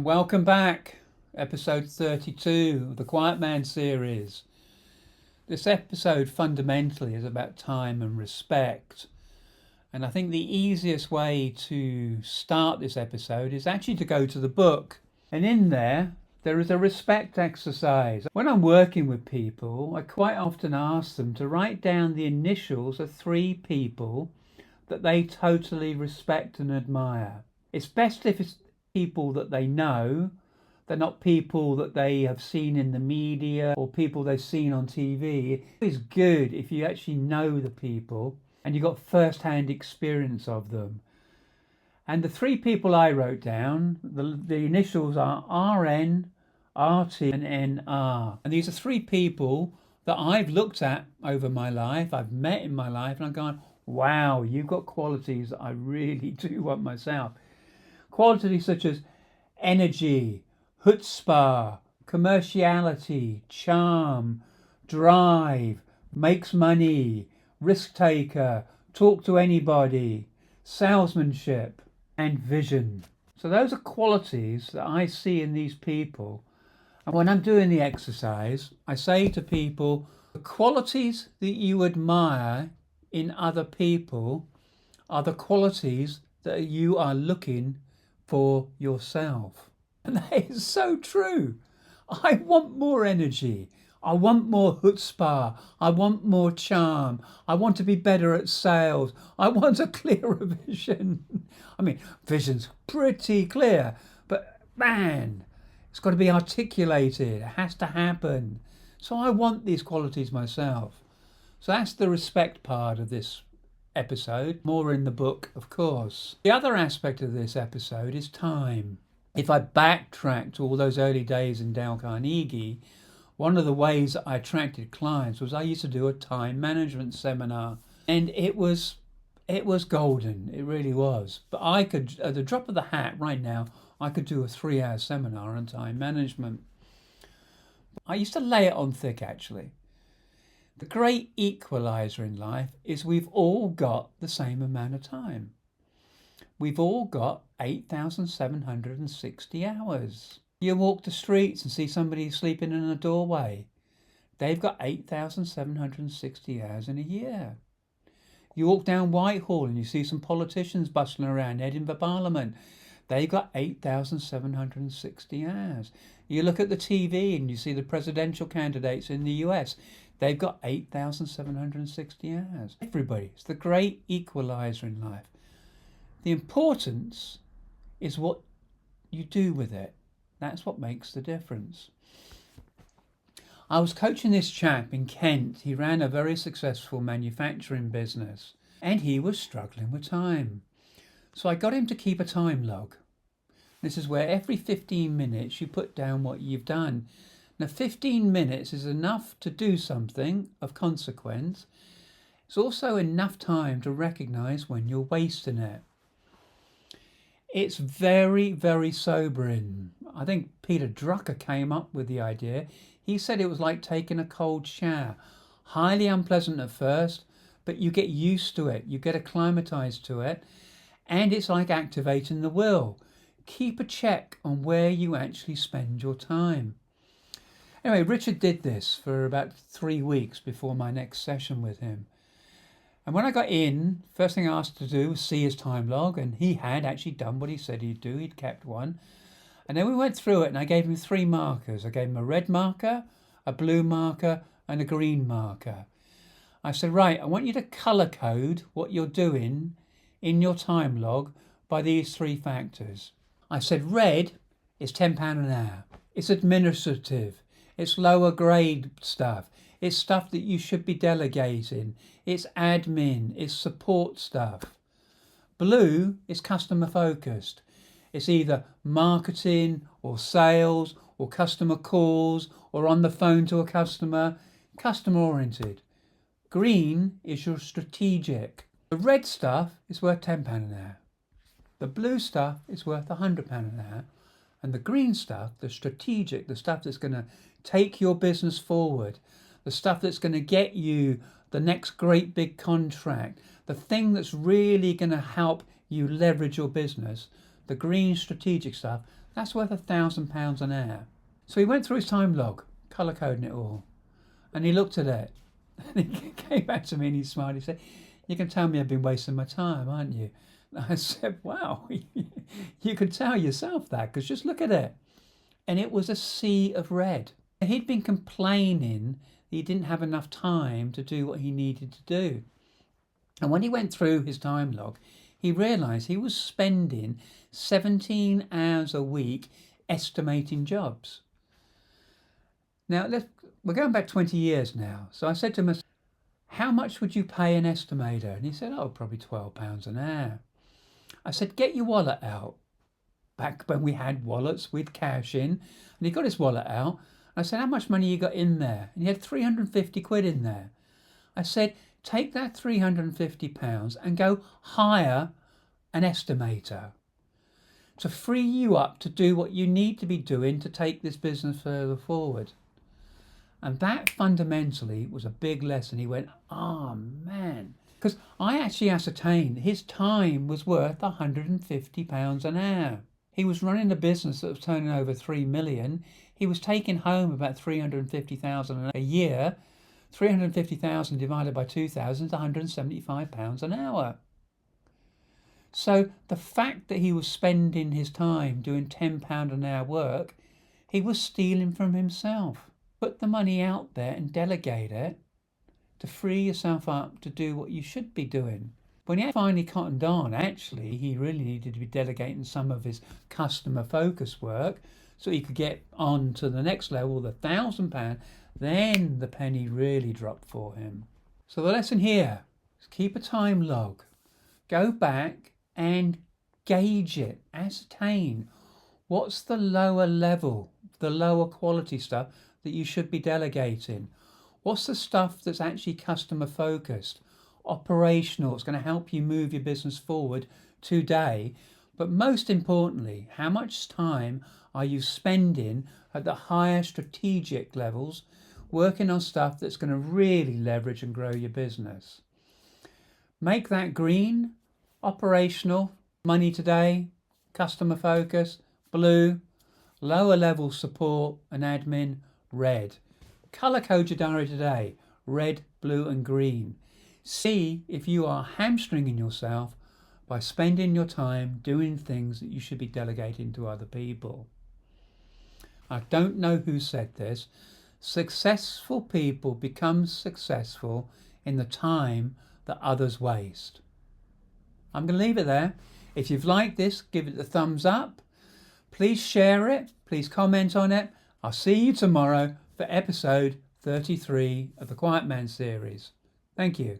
Welcome back, episode 32 of the Quiet Man series. This episode fundamentally is about time and respect. And I think the easiest way to start this episode is actually to go to the book. And in there is a respect exercise. When I'm working with people, I quite often ask them to write down the initials of 3 people that they totally respect and admire. It's best if it's people that they know. They're not people that they have seen in the media or people they've seen on TV. It's good if you actually know the people and you've got first-hand experience of them. And the 3 people I wrote down, the initials are RN, RT and NR. And these are 3 people that I've looked at over my life, I've met in my life, and I'm going, wow, you've got qualities that I really do want myself. Qualities such as energy, chutzpah, commerciality, charm, drive, makes money, risk taker, talk to anybody, salesmanship, and vision. So those are qualities that I see in these people. And when I'm doing the exercise, I say to people, the qualities that you admire in other people are the qualities that you are looking for yourself. And that is so true. I want more energy. I want more chutzpah. I want more charm. I want to be better at sales. I want a clearer vision. I mean, vision's pretty clear, but man, it's got to be articulated. It has to happen. So I want these qualities myself. So that's the respect part of this episode. More in the book, of course. The other aspect of this episode is time. If I backtrack to all those early days in Dale Carnegie, one of the ways that I attracted clients was I used to do a time management seminar, and it was golden. It really was. But I could, at the drop of the hat right now, I could do a 3-hour seminar on time management. I used to lay it on thick, actually. The great equalizer in life is we've all got the same amount of time. We've all got 8,760 hours. You walk the streets and see somebody sleeping in a doorway. They've got 8,760 hours in a year. You walk down Whitehall and you see some politicians bustling around heading for Parliament. They've got 8,760 hours. You look at the TV and you see the presidential candidates in the US. They've got 8,760 hours. Everybody. It's the great equalizer in life. The importance is what you do with it. That's what makes the difference. I was coaching this chap in Kent. He ran a very successful manufacturing business and he was struggling with time. So I got him to keep a time log. This is where every 15 minutes you put down what you've done. Now 15 minutes is enough to do something of consequence. It's also enough time to recognise when you're wasting it. It's very, very sobering. I think Peter Drucker came up with the idea. He said it was like taking a cold shower. Highly unpleasant at first, but you get used to it. You get acclimatized to it. And it's like activating the will. Keep a check on where you actually spend your time. Anyway, Richard did this for about 3 weeks before my next session with him. And when I got in, first thing I asked to do was see his time log, and he had actually done what he said he'd do. He'd kept one. And then we went through it and I gave him 3 markers. I gave him a red marker, a blue marker and a green marker. I said, right, I want you to colour code what you're doing in your time log by these 3 factors. I said red is £10 an hour. It's administrative. It's lower grade stuff. It's stuff that you should be delegating. It's admin. It's support stuff. Blue is customer focused. It's either marketing or sales or customer calls or on the phone to a customer oriented. Green is your strategic. The red stuff is worth £10 an hour. The blue stuff is worth £100 an hour. And the green stuff, the strategic, the stuff that's going to take your business forward, the stuff that's going to get you the next great big contract, the thing that's really going to help you leverage your business, the green strategic stuff, that's worth £1,000 an hour. So he went through his time log, colour coding it all, and he looked at it. And he came back to me and he smiled. He said, "You can tell me I've been wasting my time, aren't you?" And I said, "Wow, you can tell yourself that, because just look at it." And it was a sea of red. He'd been complaining that he didn't have enough time to do what he needed to do. And when he went through his time log, he realised he was spending 17 hours a week estimating jobs. Now, we're going back 20 years now. So I said to him, "How much would you pay an estimator?" And he said, "Oh, probably £12 an hour." I said, "Get your wallet out." Back when we had wallets with cash in. And he got his wallet out. I said, "How much money you got in there?" And he had 350 quid in there. I said, "Take that £350 and go hire an estimator to free you up to do what you need to be doing to take this business further forward." And that fundamentally was a big lesson. He went, "Oh man," because I actually ascertained his time was worth £150 an hour. He was running a business that was turning over 3 million. He was taking home about 350,000 a year. 350,000 divided by 2,000 is £175 an hour. So the fact that he was spending his time doing £10 an hour work, he was stealing from himself. Put the money out there and delegate it to free yourself up to do what you should be doing. When he finally cottoned on, actually, he really needed to be delegating some of his customer focus work so he could get on to the next level, the £1,000. Then the penny really dropped for him. So the lesson here is keep a time log. Go back and gauge it, ascertain what's the lower level, the lower quality stuff that you should be delegating. What's the stuff that's actually customer focused, operational, it's going to help you move your business forward today. But most importantly, how much time are you spending at the higher strategic levels working on stuff that's going to really leverage and grow your business? Make that green, operational, money today, customer focus, blue, lower level support and admin, red. Colour code your diary today, red, blue and green. See if you are hamstringing yourself by spending your time doing things that you should be delegating to other people. I don't know who said this. Successful people become successful in the time that others waste. I'm going to leave it there. If you've liked this, give it a thumbs up. Please share it. Please comment on it. I'll see you tomorrow for episode 33 of the Quiet Man series. Thank you.